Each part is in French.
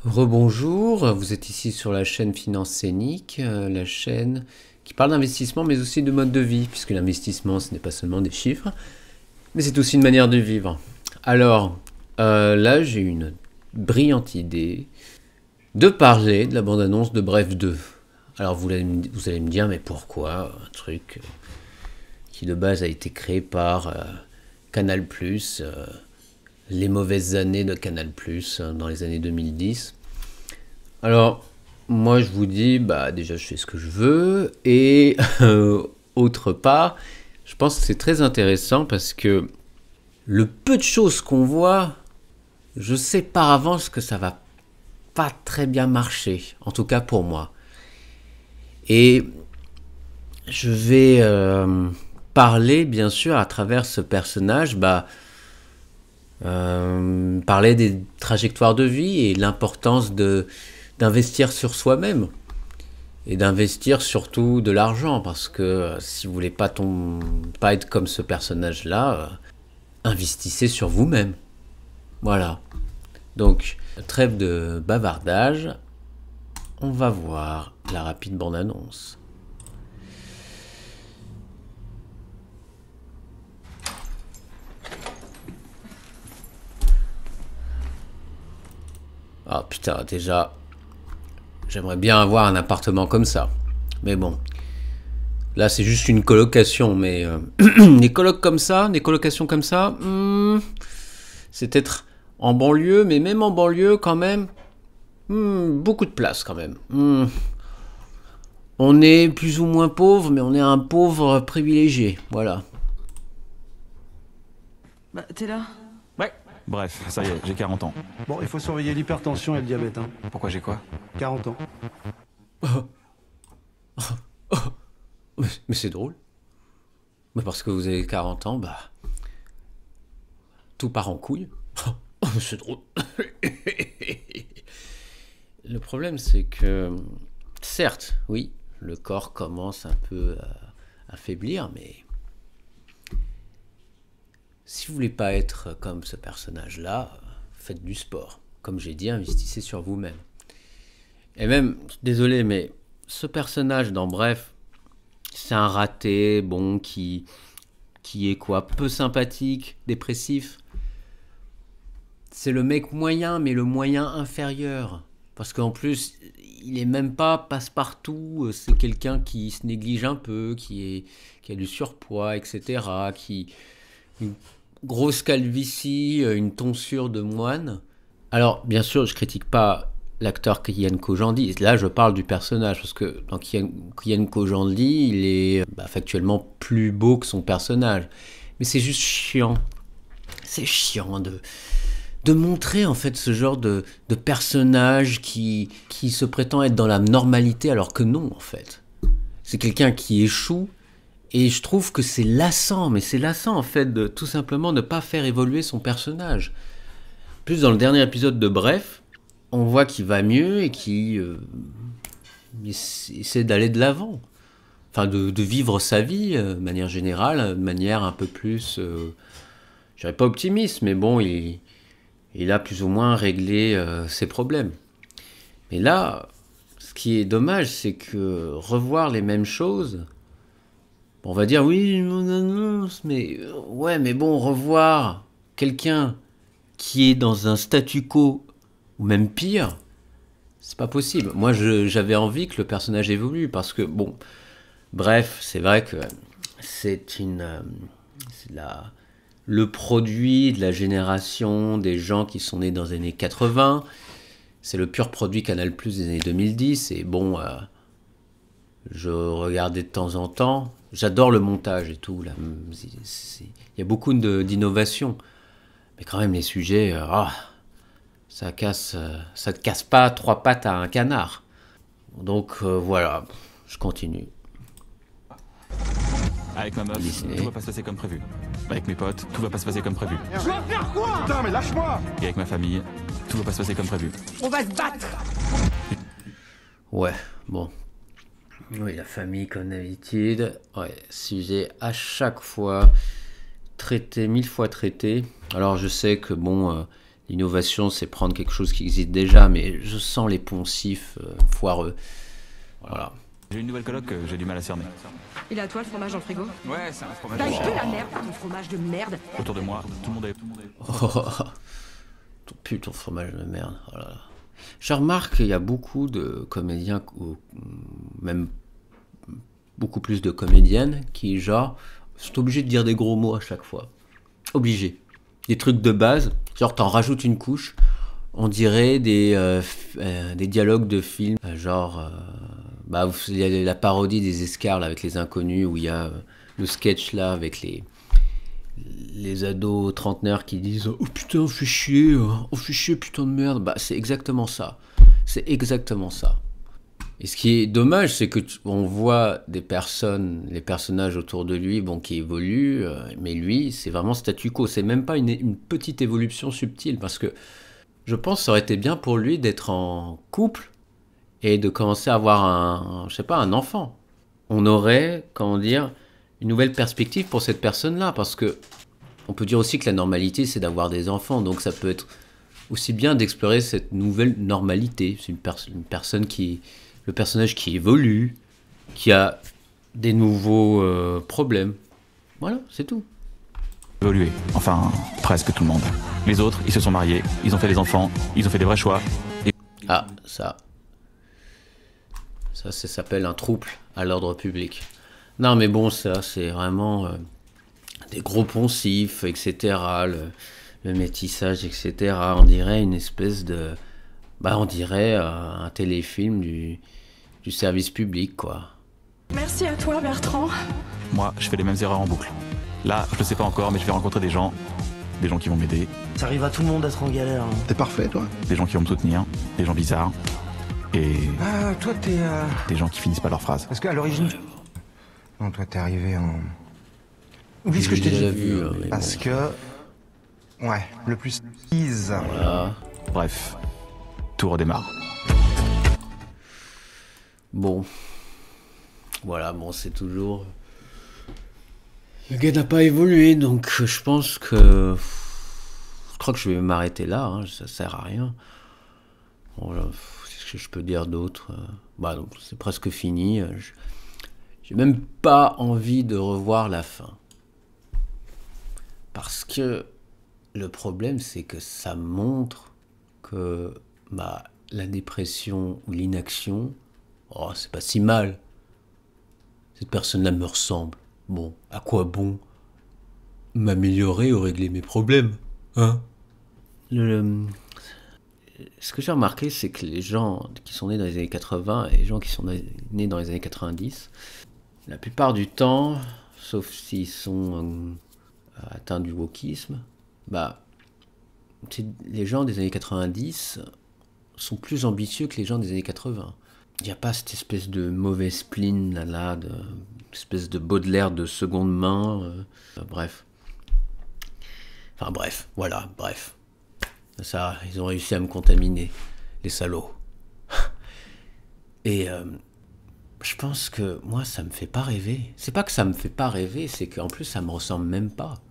Rebonjour, vous êtes ici sur la chaîne Finance Scénique, la chaîne qui parle d'investissement mais aussi de mode de vie, puisque l'investissement ce n'est pas seulement des chiffres, mais c'est aussi une manière de vivre. Alors là j'ai une brillante idée de parler de la bande-annonce de Bref 2. Alors vous allez me dire mais pourquoi un truc qui de base a été créé par Canal+, les mauvaises années de Canal+, dans les années 2010. Alors, moi je vous dis, déjà je fais ce que je veux, et autre part, je pense que c'est très intéressant parce que le peu de choses qu'on voit, je sais par avance que ça va pas très bien marcher, en tout cas pour moi. Et je vais parler, bien sûr, à travers ce personnage, parler des trajectoires de vie et l'importance d'investir sur soi-même et d'investir surtout de l'argent, parce que si vous voulez pas être comme ce personnage-là, investissez sur vous-même. Voilà. Donc, trêve de bavardage, on va voir la rapide bande-annonce. Ah putain, déjà, j'aimerais bien avoir un appartement comme ça. Mais bon, là c'est juste une colocation, mais des colocations comme ça, c'est peut-être en banlieue, mais même en banlieue quand même, beaucoup de place quand même. On est plus ou moins pauvre, mais on est un pauvre privilégié, voilà. Bah, t'es là? Ouais. Bref, ça y est, j'ai 40 ans. Bon, il faut surveiller l'hypertension et le diabète, hein. Pourquoi j'ai quoi? 40 ans. Mais c'est drôle. Mais parce que vous avez 40 ans, tout part en couille. C'est drôle. Le problème, c'est que, certes, oui, le corps commence un peu à faiblir, mais si vous voulez pas être comme ce personnage-là, faites du sport. Comme j'ai dit, investissez sur vous-même. Et même, désolé, mais ce personnage dans Bref, c'est un raté, bon, qui est quoi, peu sympathique, dépressif. C'est le mec moyen, mais le moyen inférieur. Parce qu'en plus, il est même pas passe-partout. C'est quelqu'un qui se néglige un peu, qui a du surpoids, etc. Une grosse calvitie, une tonsure de moine. Alors, bien sûr, je critique pas l'acteur Kian Kojandi. Là, je parle du personnage, parce que dans Kian Kojandi, il est factuellement plus beau que son personnage. Mais c'est juste chiant. C'est chiant de montrer en fait ce genre de personnage qui se prétend être dans la normalité alors que non en fait. C'est quelqu'un qui échoue et je trouve que c'est lassant, mais c'est lassant en fait de tout simplement ne pas faire évoluer son personnage. Plus dans le dernier épisode de Bref, on voit qu'il va mieux et qu'il essaie d'aller de l'avant. Enfin de vivre sa vie de manière générale, de manière un peu plus, je dirais pas optimiste, mais bon, il a plus ou moins réglé ses problèmes. Mais là, ce qui est dommage, c'est que revoir les mêmes choses, on va dire oui, on annonce, mais ouais, mais bon, revoir quelqu'un qui est dans un statu quo, ou même pire, c'est pas possible. Moi, j'avais envie que le personnage évolue, parce que, bon, Bref, c'est vrai que c'est le produit de la génération des gens qui sont nés dans les années 80. C'est le pur produit Canal+ des années 2010. Et bon, je regardais de temps en temps. J'adore le montage et tout. Là. Il y a beaucoup d'innovation. Mais quand même, les sujets, ça ne casse pas trois pattes à un canard. Donc voilà, je continue. Avec ma meuf, Disney. tout va pas se passer comme prévu. Avec mes potes, tout va pas se passer comme prévu. Je dois faire quoi? Putain, mais lâche-moi! Et avec ma famille, tout va pas se passer comme prévu. On va se battre! Ouais, bon. Oui, la famille comme d'habitude. Ouais, sujet à chaque fois traité, 1000 fois traité. Alors je sais que bon, L'innovation, c'est prendre quelque chose qui existe déjà, mais je sens les poncifs foireux. Voilà. J'ai une nouvelle coloc que j'ai du mal à cerner. Il a à toi le fromage dans le frigo? Ouais, c'est un fromage. T'as acheté la merde, ton fromage de merde. Autour de moi, tout le monde est. Ton fromage de merde. Oh là là. Je remarque qu'il y a beaucoup de comédiens, ou même beaucoup plus de comédiennes, qui, genre, sont obligés de dire des gros mots à chaque fois. Obligés. Des trucs de base, genre t'en rajoutes une couche, on dirait des dialogues de films, il y a la parodie des Escars là, avec les inconnus, où il y a le sketch là avec les ados trentenaires qui disent « Oh putain, fais chier, putain de merde », bah c'est exactement ça. C'est exactement ça. Et ce qui est dommage, c'est que on voit les personnages autour de lui, bon, qui évoluent, mais lui, c'est vraiment statu quo. C'est même pas une petite évolution subtile, parce que je pense que ça aurait été bien pour lui d'être en couple et de commencer à avoir un enfant. On aurait, comment dire, une nouvelle perspective pour cette personne-là, parce que on peut dire aussi que la normalité, c'est d'avoir des enfants, donc ça peut être aussi bien d'explorer cette nouvelle normalité. C'est une personne le personnage qui évolue, qui a des nouveaux problèmes. Voilà, c'est tout. Évolué. Enfin, presque tout le monde. Les autres, ils se sont mariés, ils ont fait des enfants, ils ont fait des vrais choix. Et... Ah, ça s'appelle un trouble à l'ordre public. Non, mais bon, ça, c'est vraiment des gros poncifs, etc. Le métissage, etc. On dirait une espèce de... on dirait un téléfilm du service public, quoi. Merci à toi, Bertrand. Moi, je fais les mêmes erreurs en boucle. Là, je le sais pas encore, mais je vais rencontrer des gens qui vont m'aider, Ça arrive à tout le monde d'être en galère. Hein. T'es parfait, toi. des gens qui vont me soutenir, des gens bizarres, et Ah, toi t'es... des gens qui finissent pas leurs phrases. Parce qu'à l'origine... Non, toi t'es arrivé en... Oublie ce que je J'ai t'ai déjà dit. vu, mais Parce bon. que... Ouais, le plus... Ease. Voilà. Bref, tout redémarre. Bon. Voilà, bon, c'est toujours... Le gars n'a pas évolué, donc je pense que... Je crois que je vais m'arrêter là, hein, ça sert à rien. Bon, qu'est-ce que je peux dire d'autre? Donc, c'est presque fini. J'ai même pas envie de revoir la fin. Parce que le problème, c'est que ça montre que la dépression ou l'inaction, c'est pas si mal. Cette personne-là me ressemble. Bon, à quoi bon m'améliorer ou régler mes problèmes, hein? Ce que j'ai remarqué, c'est que les gens qui sont nés dans les années 80 et les gens qui sont nés dans les années 90, la plupart du temps, sauf s'ils sont atteints du wokisme, les gens des années 90 sont plus ambitieux que les gens des années 80. Il n'y a pas cette espèce de mauvais spleen espèce de Baudelaire de seconde main. Bref. Ça, ils ont réussi à me contaminer, les salauds. Et je pense que moi, ça me fait pas rêver. C'est pas que ça me fait pas rêver, c'est qu'en plus, ça me ressemble même pas.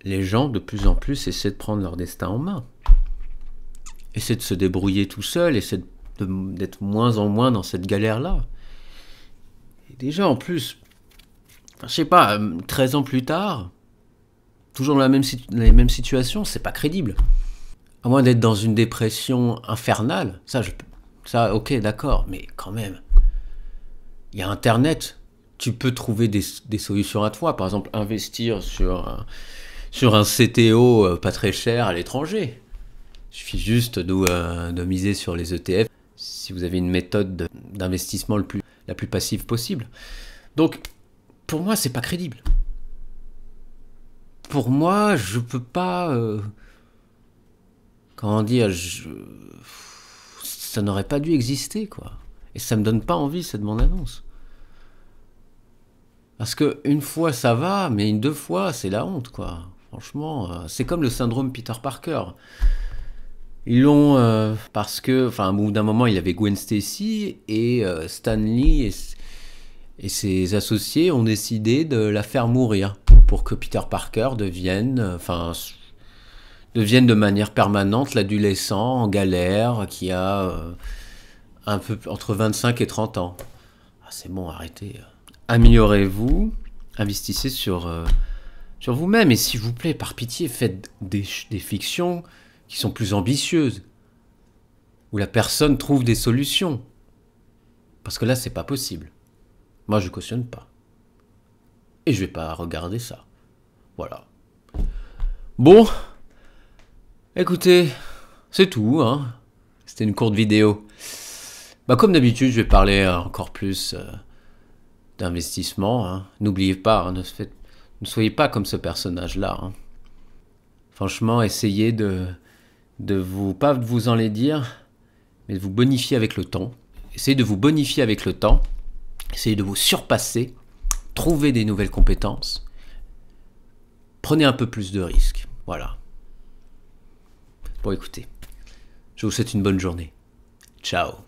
Les gens, de plus en plus, essaient de prendre leur destin en main. Essaient de se débrouiller tout seuls, essaient d'être moins en moins dans cette galère-là. Et déjà, en plus, je sais pas, 13 ans plus tard, toujours dans les mêmes situations, c'est pas crédible. À moins d'être dans une dépression infernale, ça, ok, d'accord, mais quand même, il y a Internet, tu peux trouver des solutions à toi. Par exemple, investir sur un CTO pas très cher à l'étranger. Il suffit juste de miser sur les ETF si vous avez une méthode d'investissement la plus passive possible. Donc, pour moi, c'est pas crédible. Pour moi, je peux pas... comment dire, ça n'aurait pas dû exister, quoi. Et ça me donne pas envie, cette bande-annonce. Parce que une fois, ça va, mais deux fois, c'est la honte, quoi. Franchement, c'est comme le syndrome Peter Parker. Ils l'ont parce que, au bout d'un moment, il avait Gwen Stacy et Stan Lee et ses associés ont décidé de la faire mourir pour que Peter Parker devienne devienne de manière permanente l'adolescent en galère qui a un peu entre 25 et 30 ans. Ah, c'est bon, arrêtez. Améliorez-vous, investissez sur vous-même et s'il vous plaît, par pitié, faites des fictions qui sont plus ambitieuses, où la personne trouve des solutions. Parce que là, c'est pas possible. Moi, je cautionne pas. Et je vais pas regarder ça. Voilà. Bon, écoutez, c'est tout, hein. C'était une courte vidéo. Bah, comme d'habitude, je vais parler encore plus d'investissement. Hein. N'oubliez pas, hein, ne soyez pas comme ce personnage-là. Hein. Franchement, essayez pas de vous enlaidir, mais de vous bonifier avec le temps. Essayez de vous bonifier avec le temps. Essayez de vous surpasser. Trouvez des nouvelles compétences. Prenez un peu plus de risques. Voilà. Bon, écoutez, je vous souhaite une bonne journée. Ciao.